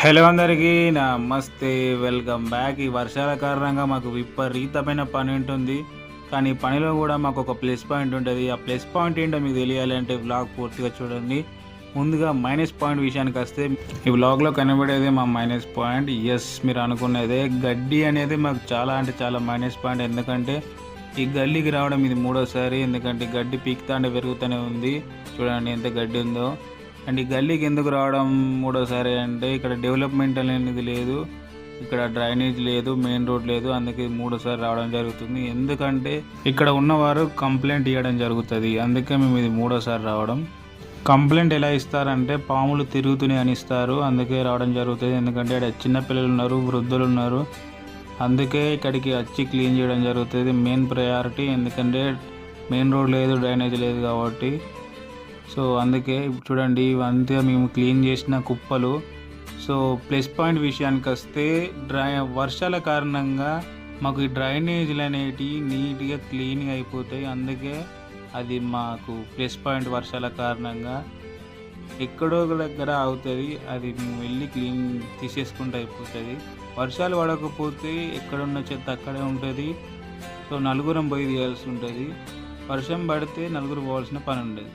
Hello అందరికీ నమస్తే. Welcome back. ఈ వర్షాల కారణంగా మాకు విపరీతమైన పని ఉంటుంది. కానీ పనిలో కూడా మాకు ఒక ప్లస్ పాయింట్ ఉంటుంది. ఆ ప్లస్ పాయింట్ ఏంటో మీకు తెలియాలి అంటే వ్లాగ్ పూర్తిగా చూడండి. ముందుగా మైనస్ పాయింట్ విషయానికి వస్తే ఈ వ్లాగ్లో కనబడేది మా మైనస్ పాయింట్. ఎస్, మీరు అనుకునేదే గడ్డి అనేది మాకు చాలా అంటే చాలా మైనస్ పాయింట్. ఎందుకంటే ఈ గల్లీకి రావడం ఇది మూడోసారి. ఎందుకంటే గడ్డి పీకుతాంటే పెరుగుతూనే ఉంది. చూడండి ఎంత గడ్డి ఉందో. అండ్ ఈ గల్లీకి ఎందుకు రావడం మూడోసారి అంటే ఇక్కడ డెవలప్మెంట్ అనేది లేదు, ఇక్కడ డ్రైనేజ్ లేదు, మెయిన్ రోడ్ లేదు. అందుకే మూడోసారి రావడం జరుగుతుంది. ఎందుకంటే ఇక్కడ ఉన్నవారు కంప్లైంట్ ఇవ్వడం జరుగుతుంది. అందుకే మేము ఇది మూడోసారి రావడం. కంప్లైంట్ ఎలా ఇస్తారంటే పాములు తిరుగుతున్నాయి అని ఇస్తారు. అందుకే రావడం జరుగుతుంది. ఎందుకంటే ఇక్కడ చిన్నపిల్లలు ఉన్నారు, వృద్ధులు ఉన్నారు. అందుకే ఇక్కడికి వచ్చి క్లీన్ చేయడం జరుగుతుంది. Main priority. ఎందుకంటే మెయిన్ రోడ్ లేదు, డ్రైనేజ్ లేదు కాబట్టి. సో అందుకే చూడండి ఇవంతా మేము క్లీన్ చేసిన కుప్పలు. సో ప్లస్ పాయింట్ విషయానికి వస్తే వర్షాల కారణంగా మాకు ఈ డ్రైనేజీలు అనేటివి నీట్గా క్లీన్గా అయిపోతాయి. అందుకే అది మాకు ప్లస్ పాయింట్. వర్షాల కారణంగా ఎక్కడో ఒక దగ్గర అవుతుంది, అది మేము వెళ్ళి క్లీన్ తీసేసుకుంటూ అయిపోతుంది. వర్షాలు పడకపోతే ఎక్కడున్న చెత్త అక్కడే ఉంటుంది. సో నలుగురం పోయి తీయాల్సి ఉంటుంది. వర్షం పడితే నలుగురు పోవాల్సిన పని ఉండదు.